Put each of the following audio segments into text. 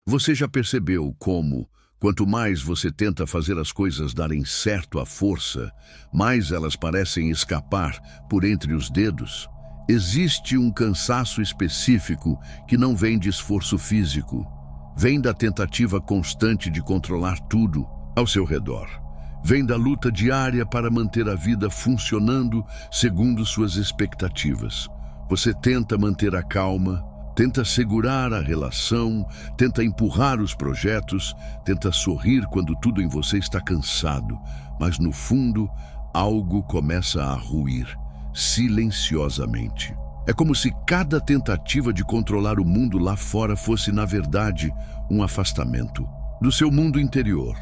Você já percebeu como, quanto mais você tenta fazer as coisas darem certo à força, mais elas parecem escapar por entre os dedos? Existe um cansaço específico que não vem de esforço físico. Vem da tentativa constante de controlar tudo ao seu redor. Vem da luta diária para manter a vida funcionando segundo suas expectativas. Você tenta manter a calma, tenta segurar a relação, tenta empurrar os projetos, tenta sorrir quando tudo em você está cansado, mas no fundo, algo começa a ruir, silenciosamente. É como se cada tentativa de controlar o mundo lá fora fosse, na verdade, um afastamento do seu mundo interior.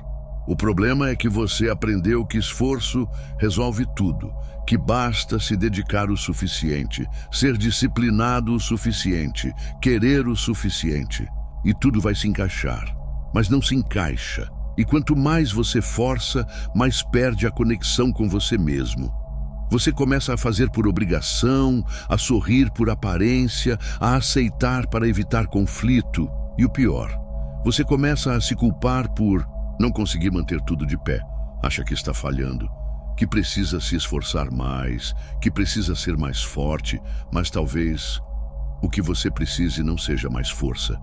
O problema é que você aprendeu que esforço resolve tudo, que basta se dedicar o suficiente, ser disciplinado o suficiente, querer o suficiente, e tudo vai se encaixar. Mas não se encaixa, e quanto mais você força, mais perde a conexão com você mesmo. Você começa a fazer por obrigação, a sorrir por aparência, a aceitar para evitar conflito, e o pior, você começa a se culpar por não conseguir manter tudo de pé. Acha que está falhando, que precisa se esforçar mais, que precisa ser mais forte, mas talvez o que você precise não seja mais força.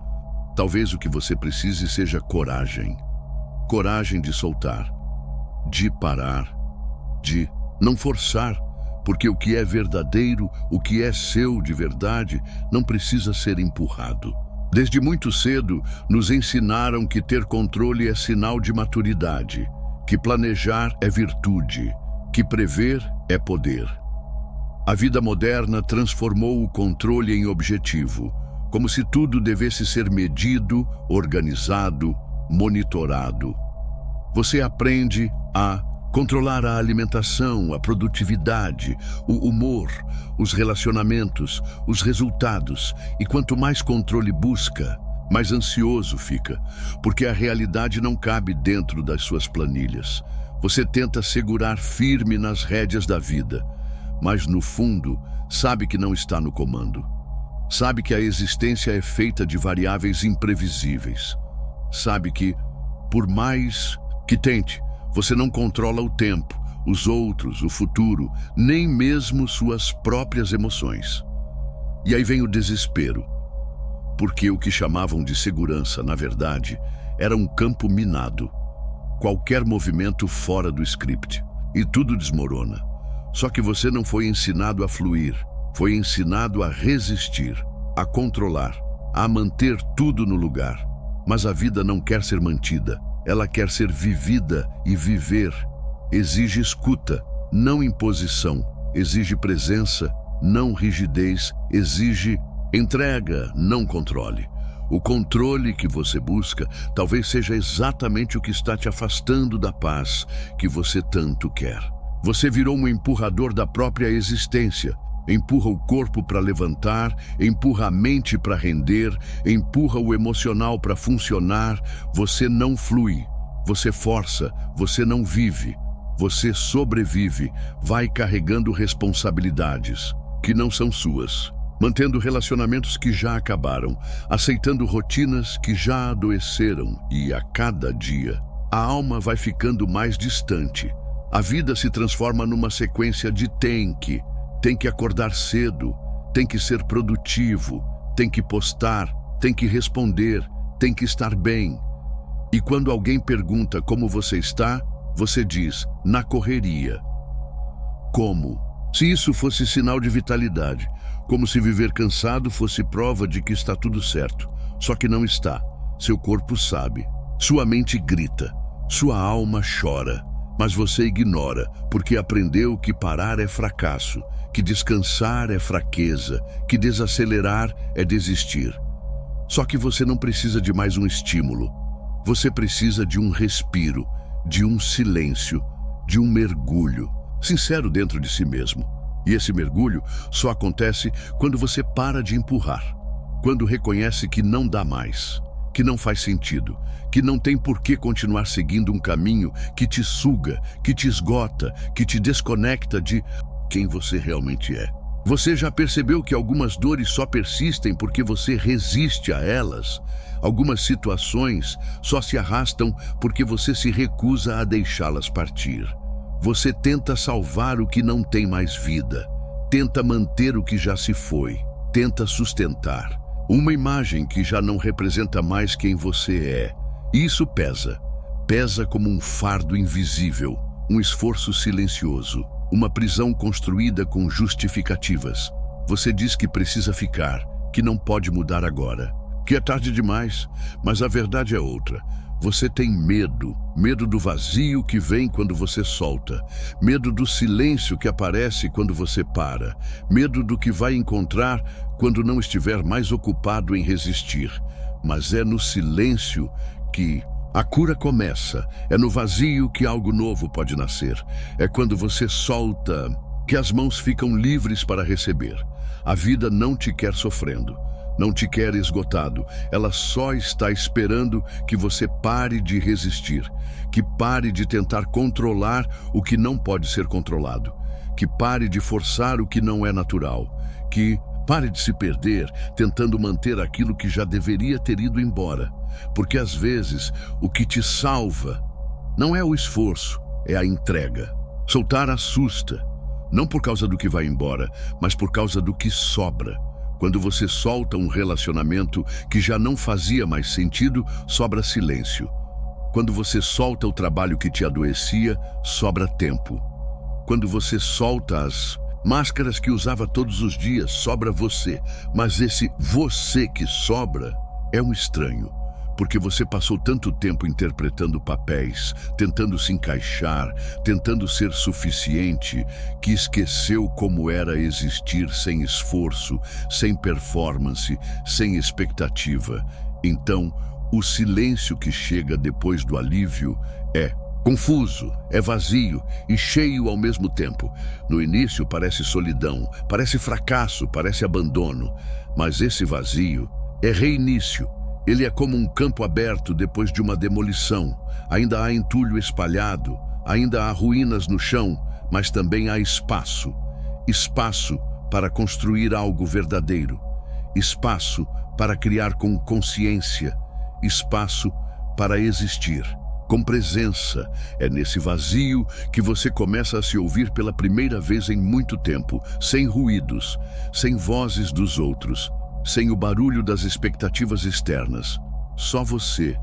Talvez o que você precise seja coragem. Coragem de soltar, de parar, de não forçar, porque o que é verdadeiro, o que é seu de verdade, não precisa ser empurrado. Desde muito cedo, nos ensinaram que ter controle é sinal de maturidade, que planejar é virtude, que prever é poder. A vida moderna transformou o controle em objetivo, como se tudo devesse ser medido, organizado, monitorado. Você aprende a controlar a alimentação, a produtividade, o humor, os relacionamentos, os resultados. E quanto mais controle busca, mais ansioso fica, porque a realidade não cabe dentro das suas planilhas. Você tenta segurar firme nas rédeas da vida, mas no fundo sabe que não está no comando. Sabe que a existência é feita de variáveis imprevisíveis. Sabe que, por mais que tente, você não controla o tempo, os outros, o futuro, nem mesmo suas próprias emoções. E aí vem o desespero, porque o que chamavam de segurança, na verdade, era um campo minado. Qualquer movimento fora do script, e tudo desmorona. Só que você não foi ensinado a fluir, foi ensinado a resistir, a controlar, a manter tudo no lugar. Mas a vida não quer ser mantida. Ela quer ser vivida, e viver exige escuta, não imposição, exige presença, não rigidez, exige entrega, não controle. O controle que você busca talvez seja exatamente o que está te afastando da paz que você tanto quer. Você virou um empurrador da própria existência. Empurra o corpo para levantar, empurra a mente para render, empurra o emocional para funcionar. Você não flui, você força, você não vive, você sobrevive, vai carregando responsabilidades que não são suas, mantendo relacionamentos que já acabaram, aceitando rotinas que já adoeceram, e a cada dia a alma vai ficando mais distante. A vida se transforma numa sequência de tem que acordar cedo, tem que ser produtivo, tem que postar, tem que responder, tem que estar bem. E quando alguém pergunta como você está, você diz, na correria. Como? Se isso fosse sinal de vitalidade, como se viver cansado fosse prova de que está tudo certo. Só que não está. Seu corpo sabe, sua mente grita, sua alma chora. Mas você ignora, porque aprendeu que parar é fracasso, que descansar é fraqueza, que desacelerar é desistir. Só que você não precisa de mais um estímulo. Você precisa de um respiro, de um silêncio, de um mergulho, sincero dentro de si mesmo. E esse mergulho só acontece quando você para de empurrar, quando reconhece que não dá mais, que não faz sentido, que não tem por que continuar seguindo um caminho que te suga, que te esgota, que te desconecta de quem você realmente é. Você já percebeu que algumas dores só persistem porque você resiste a elas? Algumas situações só se arrastam porque você se recusa a deixá-las partir. Você tenta salvar o que não tem mais vida, tenta manter o que já se foi, tenta sustentar uma imagem que já não representa mais quem você é. Isso pesa. Pesa como um fardo invisível, um esforço silencioso, uma prisão construída com justificativas. Você diz que precisa ficar, que não pode mudar agora, que é tarde demais, mas a verdade é outra. Você tem medo, medo do vazio que vem quando você solta, medo do silêncio que aparece quando você para, medo do que vai encontrar quando não estiver mais ocupado em resistir. Mas é no silêncio que a cura começa, é no vazio que algo novo pode nascer. É quando você solta que as mãos ficam livres para receber. A vida não te quer sofrendo, não te quer esgotado. Ela só está esperando que você pare de resistir, que pare de tentar controlar o que não pode ser controlado, que pare de forçar o que não é natural, que pare de se perder tentando manter aquilo que já deveria ter ido embora. Porque às vezes o que te salva não é o esforço, é a entrega. Soltar assusta, não por causa do que vai embora, mas por causa do que sobra. Quando você solta um relacionamento que já não fazia mais sentido, sobra silêncio. Quando você solta o trabalho que te adoecia, sobra tempo. Quando você solta as máscaras que usava todos os dias, sobra você. Mas esse você que sobra é um estranho, porque você passou tanto tempo interpretando papéis, tentando se encaixar, tentando ser suficiente, que esqueceu como era existir sem esforço, sem performance, sem expectativa. Então, o silêncio que chega depois do alívio é confuso, é vazio e cheio ao mesmo tempo. No início parece solidão, parece fracasso, parece abandono, mas esse vazio é reinício. Ele é como um campo aberto depois de uma demolição. Ainda há entulho espalhado, ainda há ruínas no chão, mas também há espaço. Espaço para construir algo verdadeiro. Espaço para criar com consciência. Espaço para existir com presença. É nesse vazio que você começa a se ouvir pela primeira vez em muito tempo, sem ruídos, sem vozes dos outros, sem o barulho das expectativas externas. Só você,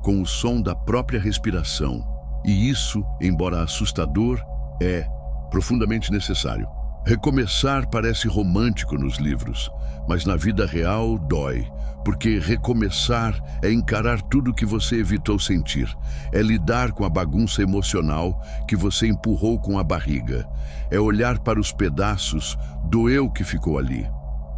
com o som da própria respiração. E isso, embora assustador, é profundamente necessário. Recomeçar parece romântico nos livros, mas na vida real dói, porque recomeçar é encarar tudo que você evitou sentir, é lidar com a bagunça emocional que você empurrou com a barriga, é olhar para os pedaços do eu que ficou ali,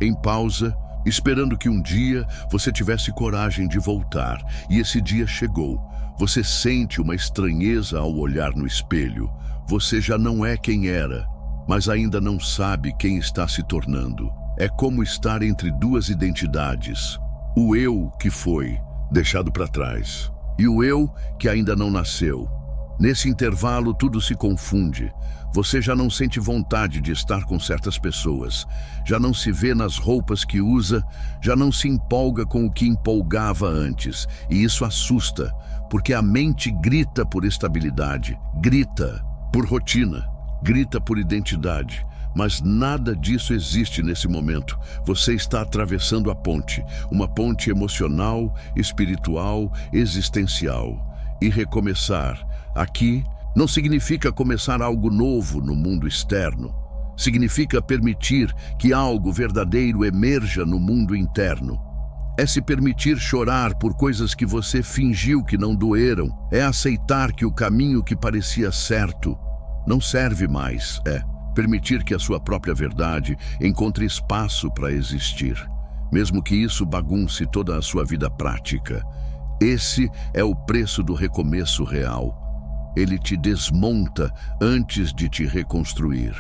em pausa, esperando que um dia você tivesse coragem de voltar, e esse dia chegou. Você sente uma estranheza ao olhar no espelho. Você já não é quem era, mas ainda não sabe quem está se tornando. É como estar entre duas identidades. O eu que foi deixado para trás e o eu que ainda não nasceu. Nesse intervalo tudo se confunde. Você já não sente vontade de estar com certas pessoas, já não se vê nas roupas que usa, já não se empolga com o que empolgava antes. E isso assusta, porque a mente grita por estabilidade, grita por rotina, grita por identidade. Mas nada disso existe nesse momento. Você está atravessando a ponte, uma ponte emocional, espiritual, existencial. E recomeçar aqui não significa começar algo novo no mundo externo. Significa permitir que algo verdadeiro emerja no mundo interno. É se permitir chorar por coisas que você fingiu que não doeram. É aceitar que o caminho que parecia certo não serve mais. É permitir que a sua própria verdade encontre espaço para existir, mesmo que isso bagunce toda a sua vida prática. Esse é o preço do recomeço real. Ele te desmonta antes de te reconstruir.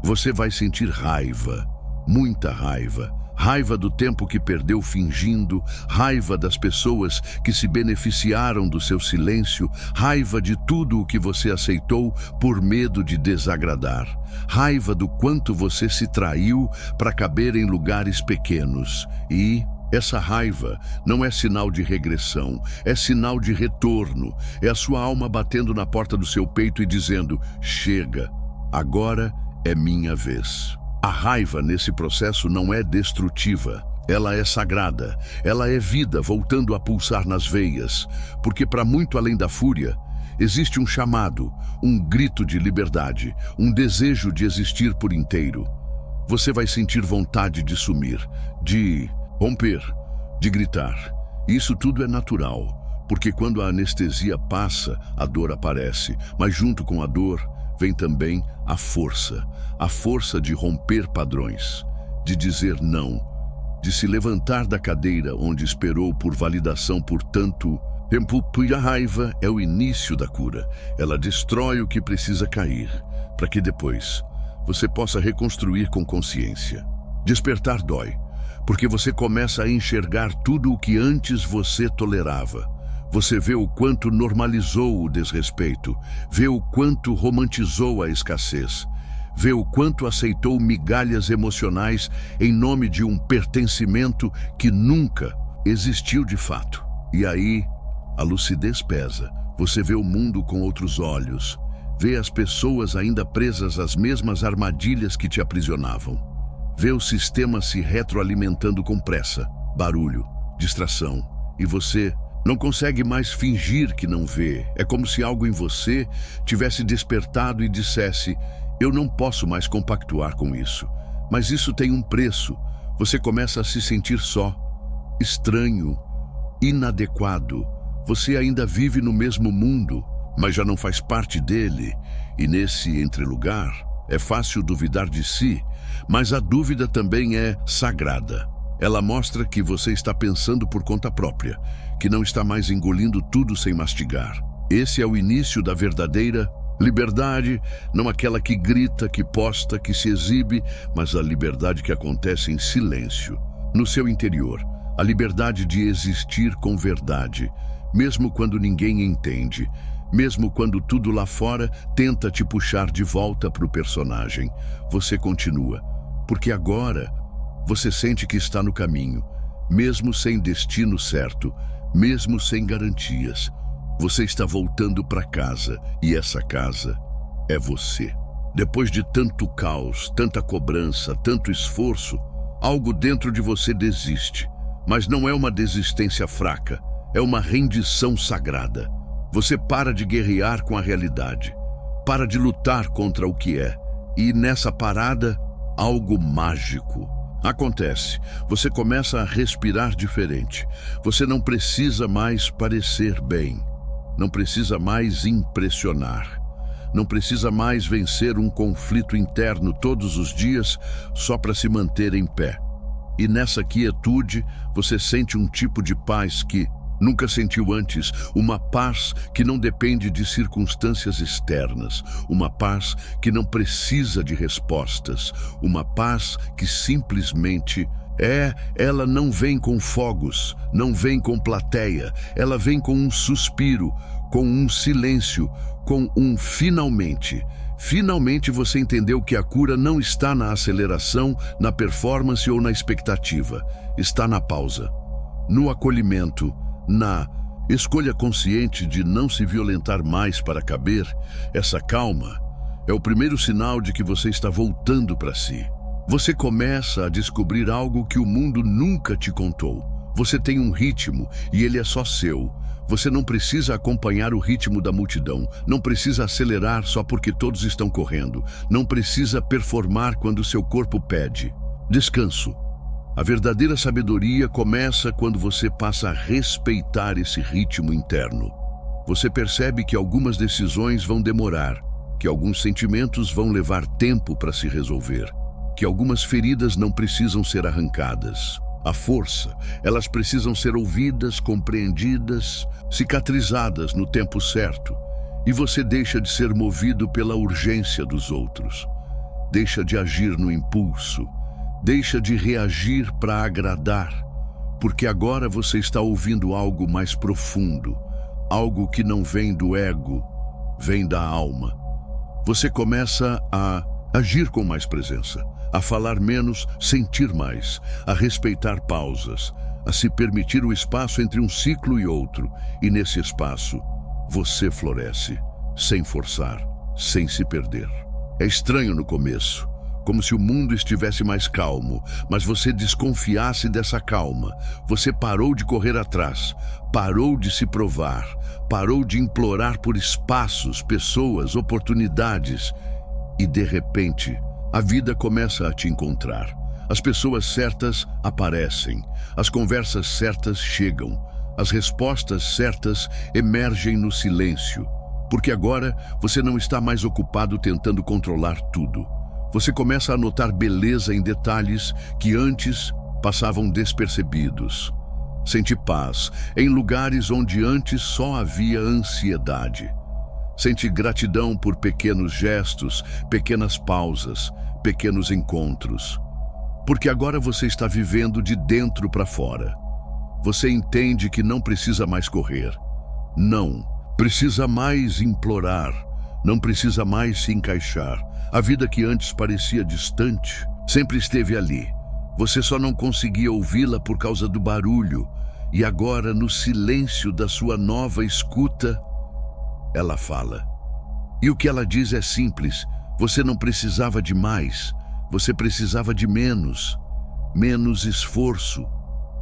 Você vai sentir raiva, muita raiva, Raiva do tempo que perdeu fingindo, raiva das pessoas que se beneficiaram do seu silêncio, raiva de tudo o que você aceitou por medo de desagradar, raiva do quanto você se traiu para caber em lugares pequenos. E essa raiva não é sinal de regressão, é sinal de retorno. É a sua alma batendo na porta do seu peito e dizendo: chega, agora é minha vez. A raiva nesse processo não é destrutiva, ela é sagrada, ela é vida voltando a pulsar nas veias, porque para muito além da fúria, existe um chamado, um grito de liberdade, um desejo de existir por inteiro. Você vai sentir vontade de sumir, de romper, de gritar. Isso tudo é natural, porque quando a anestesia passa, a dor aparece, mas junto com a dor, vem também a força de romper padrões, de dizer não, de se levantar da cadeira onde esperou por validação por tanto tempo. E a raiva é o início da cura. Ela destrói o que precisa cair, para que depois você possa reconstruir com consciência. Despertar dói, porque você começa a enxergar tudo o que antes você tolerava. Você vê o quanto normalizou o desrespeito, vê o quanto romantizou a escassez, vê o quanto aceitou migalhas emocionais em nome de um pertencimento que nunca existiu de fato. E aí, a lucidez pesa. Você vê o mundo com outros olhos, vê as pessoas ainda presas às mesmas armadilhas que te aprisionavam, vê o sistema se retroalimentando com pressa, barulho, distração, e você não consegue mais fingir que não vê. É como se algo em você tivesse despertado e dissesse: eu não posso mais compactuar com isso. Mas isso tem um preço. Você começa a se sentir só, estranho, inadequado. Você ainda vive no mesmo mundo, mas já não faz parte dele. E nesse entrelugar, é fácil duvidar de si, mas a dúvida também é sagrada. Ela mostra que você está pensando por conta própria, que não está mais engolindo tudo sem mastigar. Esse é o início da verdadeira liberdade, não aquela que grita, que posta, que se exibe, mas a liberdade que acontece em silêncio, no seu interior. A liberdade de existir com verdade, mesmo quando ninguém entende, mesmo quando tudo lá fora tenta te puxar de volta para o personagem. Você continua, porque agora você sente que está no caminho, mesmo sem destino certo, mesmo sem garantias. Você está voltando para casa, e essa casa é você. Depois de tanto caos, tanta cobrança, tanto esforço, algo dentro de você desiste. Mas não é uma desistência fraca, é uma rendição sagrada. Você para de guerrear com a realidade, para de lutar contra o que é. E nessa parada, algo mágico acontece. Você começa a respirar diferente. Você não precisa mais parecer bem. Não precisa mais impressionar. Não precisa mais vencer um conflito interno todos os dias só para se manter em pé. E nessa quietude, você sente um tipo de paz que nunca sentiu antes, uma paz que não depende de circunstâncias externas, uma paz que não precisa de respostas, uma paz que simplesmente ela não vem com fogos, não vem com plateia, ela vem com um suspiro, com um silêncio, com um finalmente. Finalmente você entendeu que a cura não está na aceleração, na performance ou na expectativa, está na pausa, no acolhimento, na escolha consciente de não se violentar mais para caber. Essa calma é o primeiro sinal de que você está voltando para si. Você começa a descobrir algo que o mundo nunca te contou. Você tem um ritmo e ele é só seu. Você não precisa acompanhar o ritmo da multidão, não precisa acelerar só porque todos estão correndo, não precisa performar quando seu corpo pede. Descanso. A verdadeira sabedoria começa quando você passa a respeitar esse ritmo interno. Você percebe que algumas decisões vão demorar, que alguns sentimentos vão levar tempo para se resolver, que algumas feridas não precisam ser arrancadas. A força, elas precisam ser ouvidas, compreendidas, cicatrizadas no tempo certo. E você deixa de ser movido pela urgência dos outros. Deixa de agir no impulso. Deixa de reagir para agradar, porque agora você está ouvindo algo mais profundo, algo que não vem do ego, vem da alma. Você começa a agir com mais presença, a falar menos, sentir mais, a respeitar pausas, a se permitir o espaço entre um ciclo e outro, e nesse espaço você floresce, sem forçar, sem se perder. É estranho no começo, como se o mundo estivesse mais calmo, mas você desconfiasse dessa calma. Você parou de correr atrás, parou de se provar, parou de implorar por espaços, pessoas, oportunidades. E de repente, a vida começa a te encontrar. As pessoas certas aparecem, as conversas certas chegam, as respostas certas emergem no silêncio. Porque agora você não está mais ocupado tentando controlar tudo. Você começa a notar beleza em detalhes que antes passavam despercebidos. Sente paz em lugares onde antes só havia ansiedade. Sente gratidão por pequenos gestos, pequenas pausas, pequenos encontros. Porque agora você está vivendo de dentro para fora. Você entende que não precisa mais correr. Não precisa mais implorar. Não precisa mais se encaixar. A vida que antes parecia distante sempre esteve ali. Você só não conseguia ouvi-la por causa do barulho. E agora, no silêncio da sua nova escuta, ela fala. E o que ela diz é simples. Você não precisava de mais. Você precisava de menos. Menos esforço.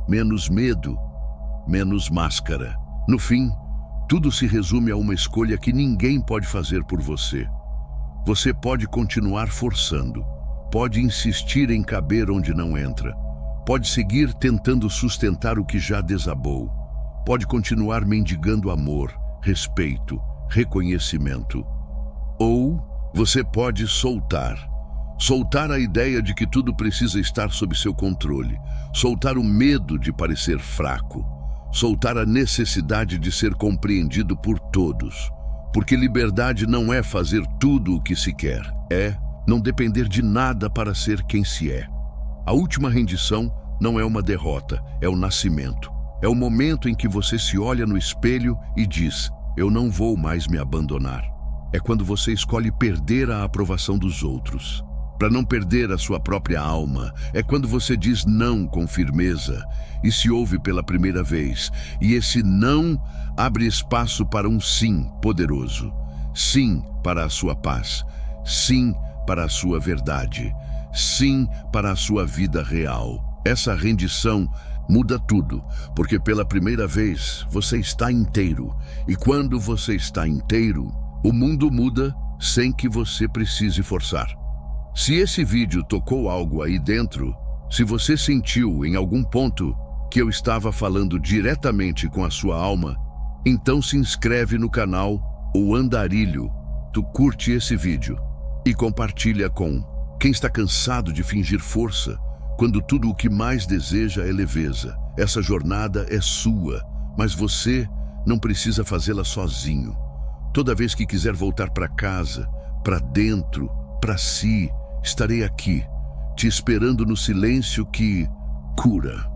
Menos medo. Menos máscara. No fim, tudo se resume a uma escolha que ninguém pode fazer por você. Você pode continuar forçando, pode insistir em caber onde não entra, pode seguir tentando sustentar o que já desabou, pode continuar mendigando amor, respeito, reconhecimento. Ou você pode soltar a ideia de que tudo precisa estar sob seu controle, soltar o medo de parecer fraco, soltar a necessidade de ser compreendido por todos. Porque liberdade não é fazer tudo o que se quer, é não depender de nada para ser quem se é. A última rendição não é uma derrota, é o nascimento. É o momento em que você se olha no espelho e diz, eu não vou mais me abandonar. É quando você escolhe perder a aprovação dos outros, para não perder a sua própria alma. É quando você diz não com firmeza e se ouve pela primeira vez. E esse não abre espaço para um sim poderoso. Sim para a sua paz. Sim para a sua verdade. Sim para a sua vida real. Essa rendição muda tudo, porque pela primeira vez você está inteiro. E quando você está inteiro, o mundo muda sem que você precise forçar. Se esse vídeo tocou algo aí dentro, se você sentiu em algum ponto que eu estava falando diretamente com a sua alma, então se inscreve no canal O Andarilho, tu curte esse vídeo e compartilha com quem está cansado de fingir força, quando tudo o que mais deseja é leveza. Essa jornada é sua, mas você não precisa fazê-la sozinho. Toda vez que quiser voltar para casa, para dentro, para si, estarei aqui, te esperando no silêncio que cura.